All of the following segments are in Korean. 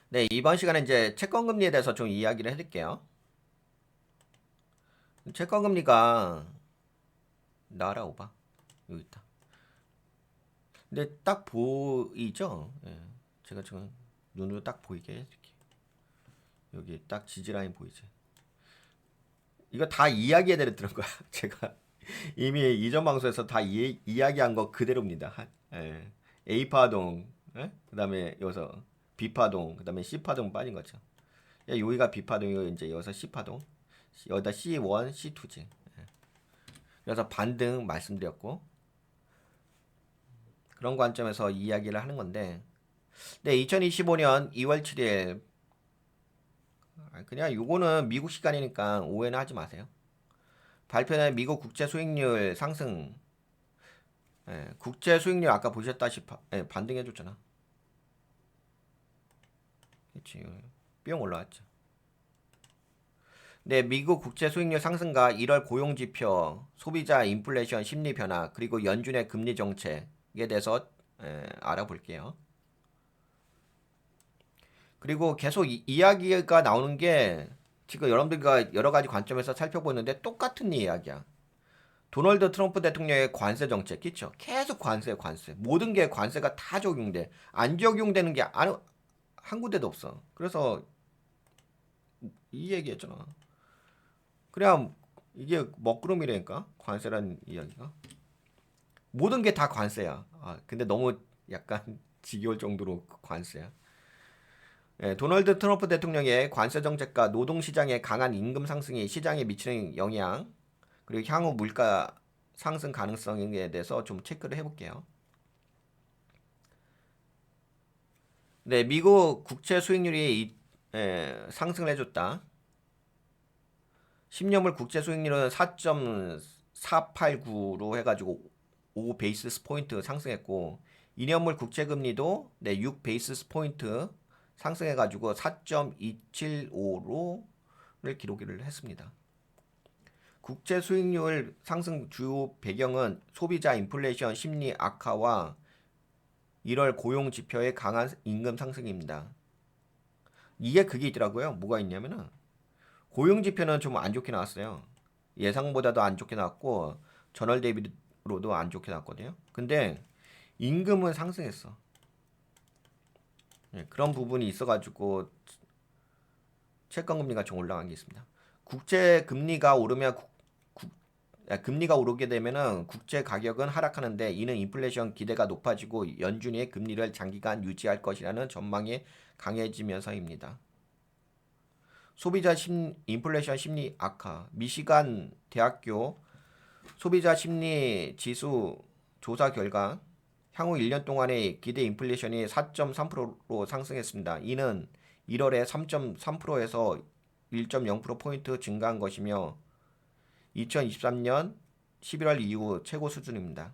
네, 이번 시간에 이제 채권금리에 대해서 좀 이야기를 해드릴게요. 채권금리가 날아오봐. 여기 있다. 근데 딱 보이죠? 예, 제가 지금 눈으로 딱 보이게 해드릴게요. 여기 딱 지지라인 보이지? 이거 다 이야기해드렸던 거야. 제가 이미 이전 방송에서 다 이야기한 거 그대로입니다. 예. A파동, 예? 그 다음에 여기서 B파동, 그 다음에 C파동 빠진 거죠. 예, 여기가 B파동이고 이제 여기서 C파동. 여기다 C1, C2지. 그래서 반등 말씀드렸고 그런 관점에서 이야기를 하는 건데 네, 2025년 2월 7일 그냥 요거는 미국 시간이니까 오해는 하지 마세요. 발표된 미국 국채 수익률 상승. 예, 국채 수익률 아까 보셨다시피 예, 반등해줬잖아. 그치, 뿅 올라왔죠. 네, 미국 국채 수익률 상승과 1월 고용 지표, 소비자 인플레이션 심리 변화, 그리고 연준의 금리 정책에 대해서 알아볼게요. 그리고 계속 이야기가 나오는 게 지금 여러분들과 여러 가지 관점에서 살펴보는데 똑같은 이야기야. 도널드 트럼프 대통령의 관세 정책, 그쵸? 계속 관세, 관세. 모든 게 관세가 다 적용돼. 안 적용되는 게 한 군데도 없어. 그래서 이 얘기했잖아. 그냥 이게 먹구름이라니까? 관세란 이야기가. 모든 게 다 관세야. 근데 너무 약간 지겨울 정도로 관세야. 예, 도널드 트럼프 대통령의 관세 정책과 노동 시장의 강한 임금 상승이 시장에 미치는 영향, 그리고 향후 물가 상승 가능성에 대해서 좀 체크를 해볼게요. 네, 미국 국채 수익률이 상승을 해줬다. 10년물 국채 수익률은 4.489로 해가지고 5 베이시스 포인트 상승했고 2년물 국채 금리도 네, 6 베이시스 포인트 상승해가지고 4.275를 기록을 했습니다. 국채 수익률 상승 주요 배경은 소비자 인플레이션 심리 악화와 1월 고용 지표의 강한 임금 상승입니다. 이게 그게 있더라고요. 뭐가 있냐면은 고용 지표는 좀 안 좋게 나왔어요. 예상보다도 안 좋게 나왔고 전월 대비로도 안 좋게 나왔거든요. 근데 임금은 상승했어. 예, 그런 부분이 있어가지고 채권 금리가 좀 올라간 게 있습니다. 국채 금리가 오르면 금리가 오르게 되면은 국채 가격은 하락하는데 이는 인플레이션 기대가 높아지고 연준이 금리를 장기간 유지할 것이라는 전망이 강해지면서입니다. 인플레이션 심리 악화. 미시간 대학교 소비자 심리 지수 조사 결과 향후 1년 동안의 기대 인플레이션이 4.3%로 상승했습니다. 이는 1월에 3.3%에서 1.0%포인트 증가한 것이며 2023년 11월 이후 최고 수준입니다.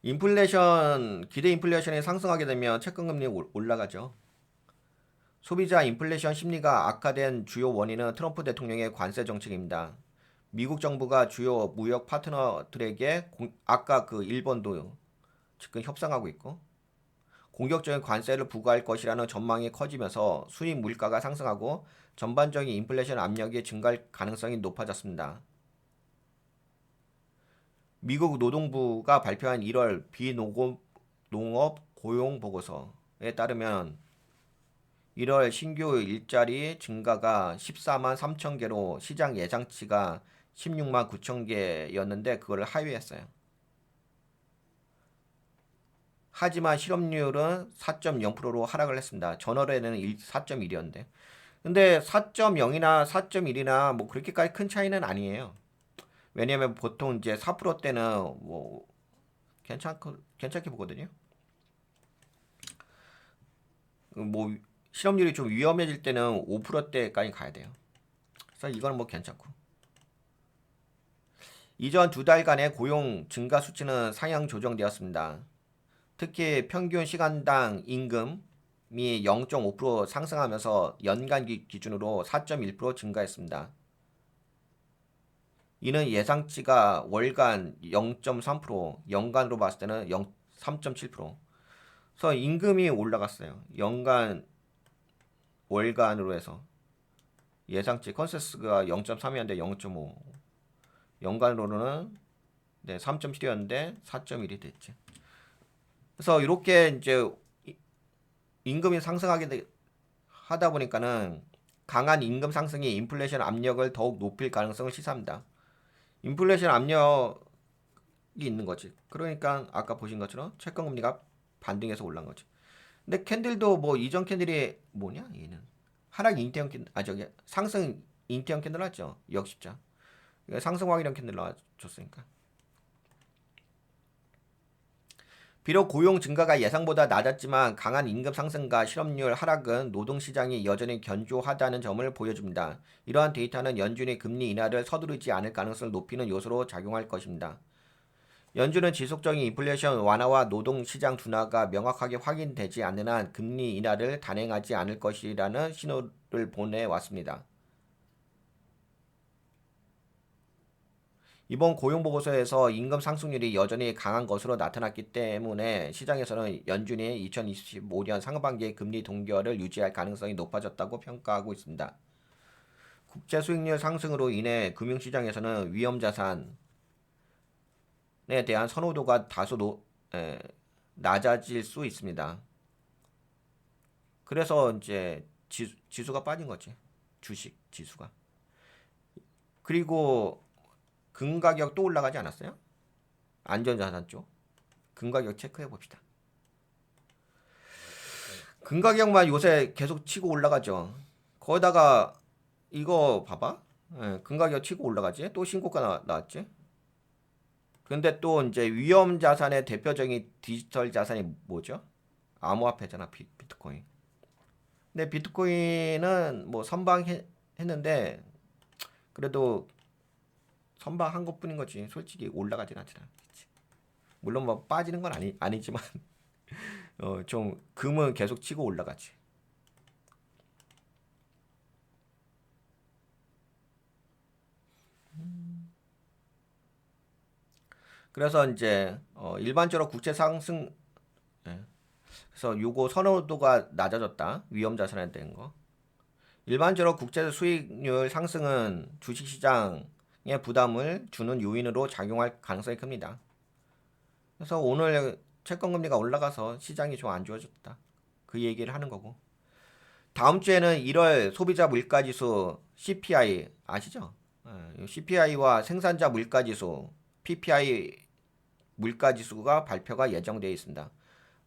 기대 인플레이션이 상승하게 되면 채권금리 올라가죠. 소비자 인플레이션 심리가 악화된 주요 원인은 트럼프 대통령의 관세 정책입니다. 미국 정부가 주요 무역 파트너들에게 아까 그 일본도 지금 협상하고 있고 공격적인 관세를 부과할 것이라는 전망이 커지면서 수입 물가가 상승하고 전반적인 인플레이션 압력이 증가할 가능성이 높아졌습니다. 미국 노동부가 발표한 1월 비농업 고용 보고서에 따르면 1월 신규 일자리 증가가 14만 3천 개로 시장 예상치가 16만 9천 개였는데 그걸 하회했어요. 하지만 실업률은 4.0%로 하락을 했습니다. 전월에는 4.1이었는데. 근데 4.0이나 4.1이나 뭐 그렇게까지 큰 차이는 아니에요. 왜냐면 보통 이제 4%대는 뭐 괜찮게 보거든요. 뭐 실업률이 좀 위험해질 때는 5%대까지 가야 돼요. 그래서 이건 뭐 괜찮고. 이전 두 달간의 고용 증가 수치는 상향 조정되었습니다. 특히 평균 시간당 임금이 0.5% 상승하면서 연간 기준으로 4.1% 증가했습니다. 이는 예상치가 월간 0.3%, 연간으로 봤을 때는 3.7%. 그래서 임금이 올라갔어요. 연간 월간으로 해서 예상치 컨센서스가 0.3이었는데 0.5, 연간으로는 네, 3.7이었는데 4.1이 됐지. 그래서 이렇게 이제 임금이 상승하게 하다 보니까는 강한 임금 상승이 인플레이션 압력을 더욱 높일 가능성을 시사합니다. 인플레이션 압력이 있는 거지. 그러니까 아까 보신 것처럼 채권금리가 반등해서 올라간 거지. 근데 캔들도 뭐 이전 캔들이 뭐냐 얘는 하락 인테형 캔들, 저기 상승 인테형 캔들 나왔죠. 역십자. 상승 확인형 캔들 나와줬으니까. 비록 고용 증가가 예상보다 낮았지만 강한 임금 상승과 실업률 하락은 노동시장이 여전히 견조하다는 점을 보여줍니다. 이러한 데이터는 연준이 금리 인하를 서두르지 않을 가능성을 높이는 요소로 작용할 것입니다. 연준은 지속적인 인플레이션 완화와 노동시장 둔화가 명확하게 확인되지 않는 한 금리 인하를 단행하지 않을 것이라는 신호를 보내왔습니다. 이번 고용보고서에서 임금 상승률이 여전히 강한 것으로 나타났기 때문에 시장에서는 연준이 2025년 상반기에 금리 동결을 유지할 가능성이 높아졌다고 평가하고 있습니다. 국제 수익률 상승으로 인해 금융시장에서는 위험자산에 대한 선호도가 다소 낮아질 수 있습니다. 그래서 이제 지수가 빠진 거지. 주식 지수가. 그리고 금 가격 또 올라가지 않았어요? 안전자산 쪽. 금 가격 체크해 봅시다. 금 가격만 요새 계속 치고 올라가죠. 거기다가 이거 봐봐. 금 가격 치고 올라가지. 또 신고가 나왔지. 근데 또 이제 위험 자산의 대표적인 디지털 자산이 뭐죠? 암호화폐잖아. 비트코인. 근데 비트코인은 뭐 선방했는데 그래도 선방한 것뿐인 거지. 솔직히 올라가진 않잖아. 물론 뭐 빠지는 건 아니지만 좀 금은 계속 치고 올라가지. 그래서 이제 일반적으로 국채 상승, 예. 그래서 요거 선호도가 낮아졌다. 위험 자산에 대한 거. 일반적으로 국채 수익률 상승은 주식시장에 부담을 주는 요인으로 작용할 가능성이 큽니다. 그래서 오늘 채권금리가 올라가서 시장이 좀 안 좋아졌다. 그 얘기를 하는 거고. 다음 주에는 1월 소비자 물가지수 CPI 아시죠? CPI와 생산자 물가지수 PPI 물가지수가 발표가 예정되어 있습니다.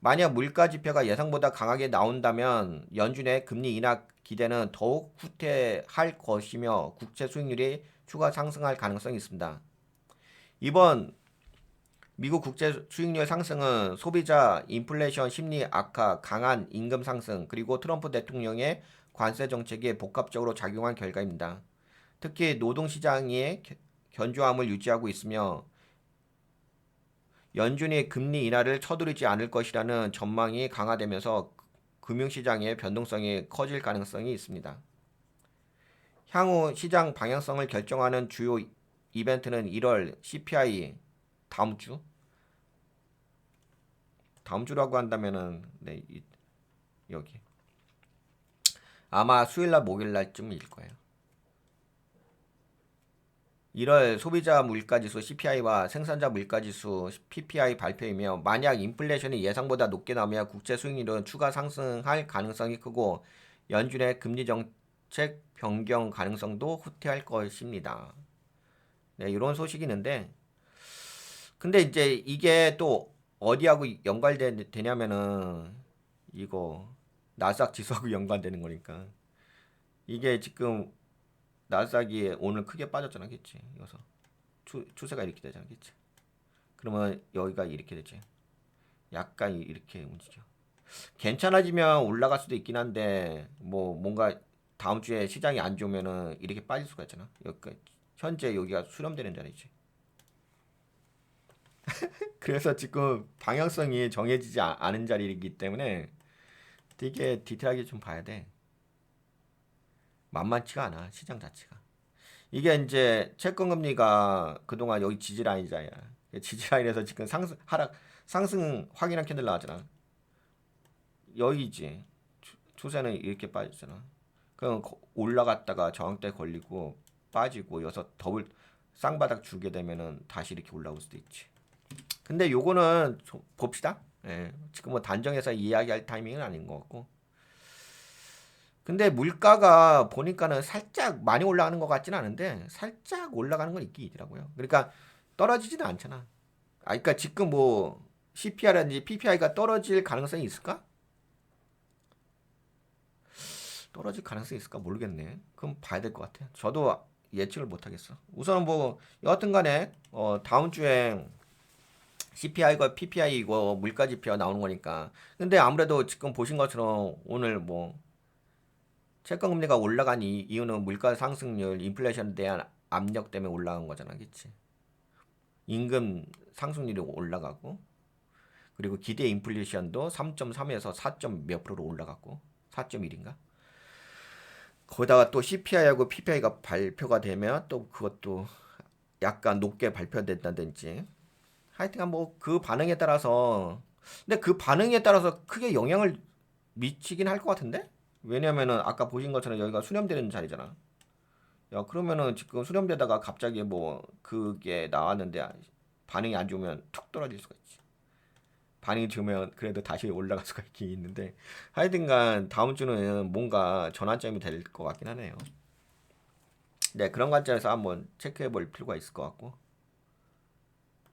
만약 물가지표가 예상보다 강하게 나온다면 연준의 금리 인하 기대는 더욱 후퇴할 것이며 국채 수익률이 추가 상승할 가능성이 있습니다. 이번 미국 국제 수익률 상승은 소비자 인플레이션 심리 악화, 강한 임금 상승, 그리고 트럼프 대통령의 관세 정책에 복합적으로 작용한 결과입니다. 특히 노동시장이 견조함을 유지하고 있으며 연준이 금리 인하를 서두르지 않을 것이라는 전망이 강화되면서 금융시장의 변동성이 커질 가능성이 있습니다. 향후 시장 방향성을 결정하는 주요 이벤트는 1월 CPI 다음 주라고 한다면은 네, 여기 아마 수요일날 목요일날쯤일 거예요. 1월 소비자 물가지수 CPI와 생산자 물가지수 PPI 발표이며 만약 인플레이션이 예상보다 높게 나오면 국채 수익률은 추가 상승할 가능성이 크고 연준의 금리 정책 변경 가능성도 후퇴할 것입니다. 네, 이런 소식이 있는데 근데 이제 이게 또 어디하고 연관되냐면은 이거 나스닥 지수하고 연관되는 거니까 이게 지금 나스닥이 오늘 크게 빠졌잖아, 그치? 여기서 추세가 이렇게 되잖아, 그치? 그러면 여기가 이렇게 되지. 약간 이렇게 움직여. 괜찮아지면 올라갈 수도 있긴 한데 뭐 뭔가 다음 주에 시장이 안 좋으면은 이렇게 빠질 수가 있잖아. 여기가 현재 여기가 수렴되는 자리지. 그래서 지금 방향성이 정해지지 않은 자리이기 때문에 되게 디테일하게 좀 봐야 돼. 만만치가 않아 시장 자체가. 이게 이제 채권 금리가 그동안 여기 지지라인이잖아. 지지라인에서 지금 상승 확인한 캔들 나왔잖아. 여기지. 추세는 이렇게 빠졌잖아. 그럼 올라갔다가 저항대 걸리고 빠지고 여기서 더블 쌍바닥 주게 되면은 다시 이렇게 올라올 수도 있지. 근데 요거는 봅시다. 예, 지금 뭐 단정해서 이야기할 타이밍은 아닌 것 같고. 근데 물가가 보니까는 살짝 많이 올라가는 것 같지는 않은데 살짝 올라가는 건 있긴 있더라고요. 그러니까 떨어지지는 않잖아. 아, 그러니까 지금 뭐 CPI라든지 PPI가 떨어질 가능성이 있을까? 떨어질 가능성이 있을까 모르겠네. 그럼 봐야 될 것 같아. 저도 예측을 못 하겠어. 우선 뭐 여하튼간에 다음 주에 CPI가 PPI 이거 물가 지표 나오는 거니까. 근데 아무래도 지금 보신 것처럼 오늘 뭐 채권금리가 올라간 이유는 물가 상승률, 인플레이션에 대한 압력 때문에 올라간 거잖아, 그치? 임금 상승률이 올라가고, 그리고 기대 인플레이션도 3.3에서 4. 몇 프로로 올라갔고, 4.1인가? 거기다가 또 CPI하고 PPI가 발표가 되면 또 그것도 약간 높게 발표된다든지. 하여튼 뭐 그 반응에 따라서, 근데 그 반응에 따라서 크게 영향을 미치긴 할 것 같은데? 왜냐면은 아까 보신 것처럼 여기가 수렴되는 자리잖아. 야, 그러면은 지금 수렴되다가 갑자기 뭐 그게 나왔는데 반응이 안 좋으면 툭 떨어질 수가 있지. 반응이 좋으면 그래도 다시 올라갈 수가 있긴 있는데 하여튼간 다음 주는 뭔가 전환점이 될 것 같긴 하네요. 네, 그런 관점에서 한번 체크해 볼 필요가 있을 것 같고.